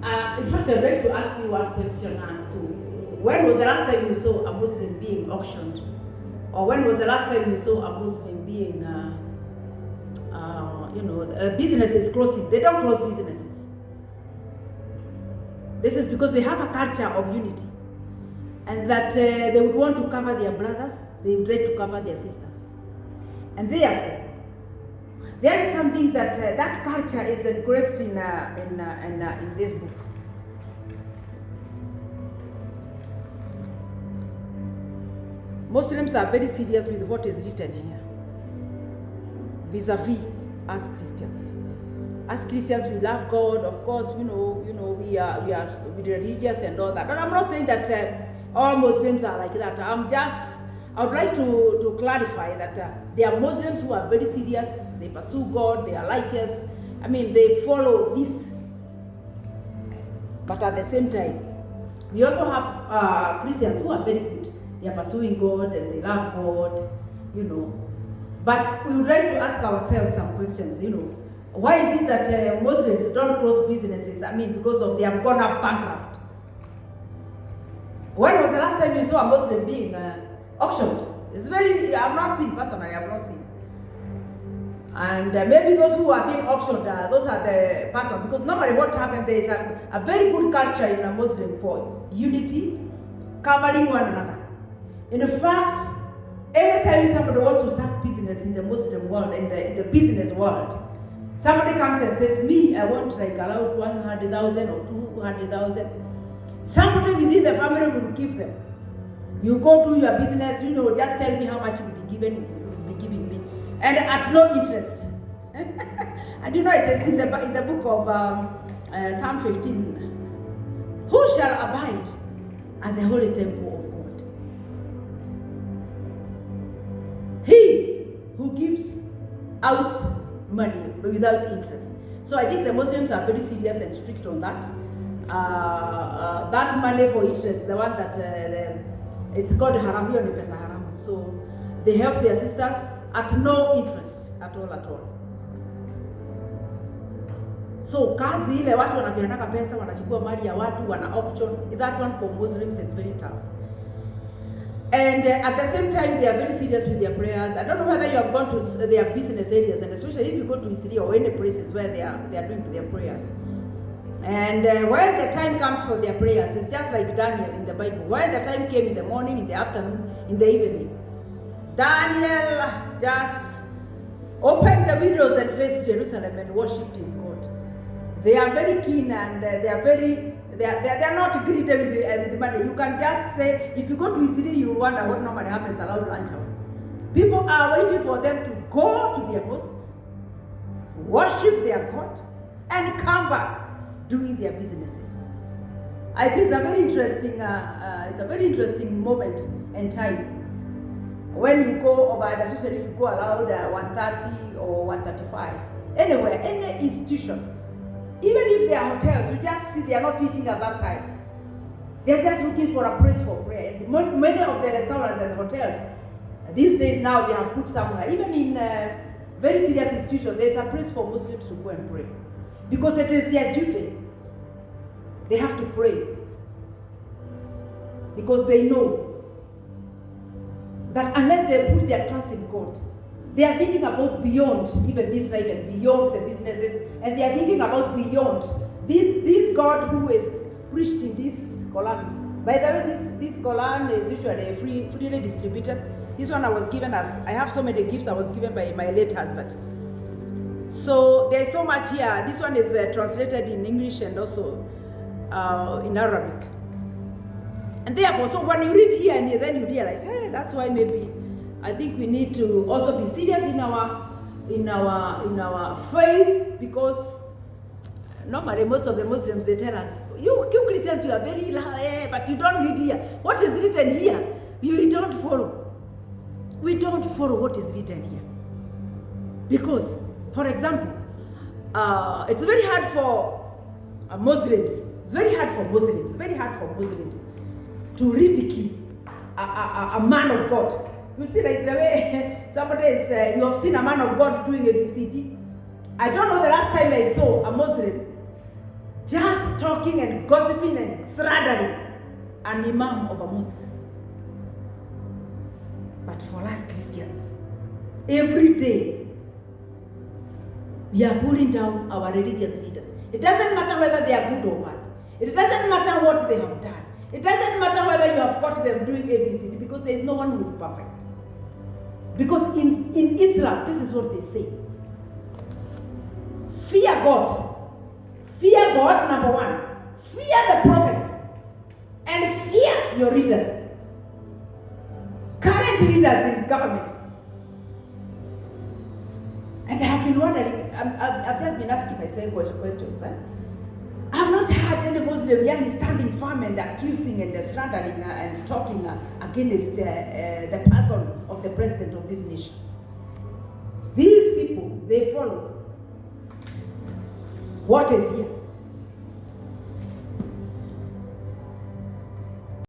In fact, I'd like to ask you one question as to when was the last time you saw a Muslim being auctioned? Or when was the last time you saw a Muslim being, businesses closing? They don't close businesses. This is because they have a culture of unity. And that they would want to cover their brothers, they would like to cover their sisters. And therefore, there is something that that culture is engraved in this book. Muslims are very serious with what is written here, vis-a-vis us Christians. As Christians, we love God. Of course, we are religious and all that. But I'm not saying that all Muslims are like that. I would like to clarify that there are Muslims who are very serious. They pursue God. They are righteous. I mean, they follow this. But at the same time, we also have Christians who are very good. They are pursuing God and they love God, But we would like to ask ourselves some questions, Why is it that Muslims don't close businesses? I mean, because of they have gone up bankrupt. When was the last time you saw a Muslim being auctioned? I have not seen, personally, I have not seen. And maybe those who are being auctioned, those are the person, because normally what happens, there is a very good culture in a Muslim for unity, covering one another. In fact, anytime somebody wants to start business in the Muslim world, in the business world, somebody comes and says, me, I want like allowed 100,000 or 200,000. Somebody within the family will give them. You go do your business, just tell me how much you will be giving me. And at no interest. And it is in the book of Psalm 15. Who shall abide at the holy temple of God? He who gives out money without interest. So I think the Muslims are very serious and strict on that. That money for interest, the one that it's called haram, hiyo ni pesa haram. So they help their sisters at no interest at all. So kazi ile watu wanapeana pesa, wanachukua mali ya watu, wana auction. That one for Muslims it's very tough. And at the same time, they are very serious with their prayers. I don't know whether you have gone to their business areas, and especially if you go to Isri or any places where they are doing their prayers. And when the time comes for their prayers, it's just like Daniel in the Bible. When the time came in the morning, in the afternoon, in the evening, Daniel just opened the windows and faced Jerusalem and worshipped his God. They are very keen and they are not greedy with money. You can just say, if you go to Isri, you wonder what normally happens around lunchtime. People are waiting for them to go to their mosques, worship their God, and come back doing their businesses. It is a very interesting moment and time. When you go over, especially if you go around 1:30 or 1:35, anywhere, any institution, even if they are hotels, you just see they are not eating at that time. They are just looking for a place for prayer. Many of the restaurants and hotels, these days now they have put somewhere, even in very serious institutions, there is a place for Muslims to go and pray. Because it is their duty. They have to pray. Because they know that unless they put their trust in God, they are thinking about beyond even this life and beyond the businesses, and they are thinking about beyond this God who is preached in this Quran. By the way, this Quran is usually freely distributed. This one I was given I have so many gifts I was given by my late husband. So there's so much here. This one is translated in English and also in Arabic. And therefore, so when you read here and then you realize, hey, that's why maybe I think we need to also be serious in our faith, because normally most of the Muslims, they tell us, you Christians, you are very but you don't read here. What is written here, we don't follow. We don't follow what is written here. Because, for example, it's very hard for Muslims. It's very hard for Muslims to ridicule a man of God. You see, like the way somebody is, you have seen a man of God doing ABCD. I don't know the last time I saw a Muslim just talking and gossiping and slandering an imam of a mosque. But for us Christians, every day we are pulling down our religious leaders. It doesn't matter whether they are good or bad. It doesn't matter what they have done. It doesn't matter whether you have caught them doing ABCD, because there is no one who is perfect. Because in Islam, this is what they say. Fear God. Fear God, number one. Fear the prophets. And fear your leaders. Current leaders in government. And I have been wondering, I've just been asking myself questions. I have not heard any Muslim young standing firm and accusing and slandering and talking against the person of the president of this nation. These people, they follow what is here.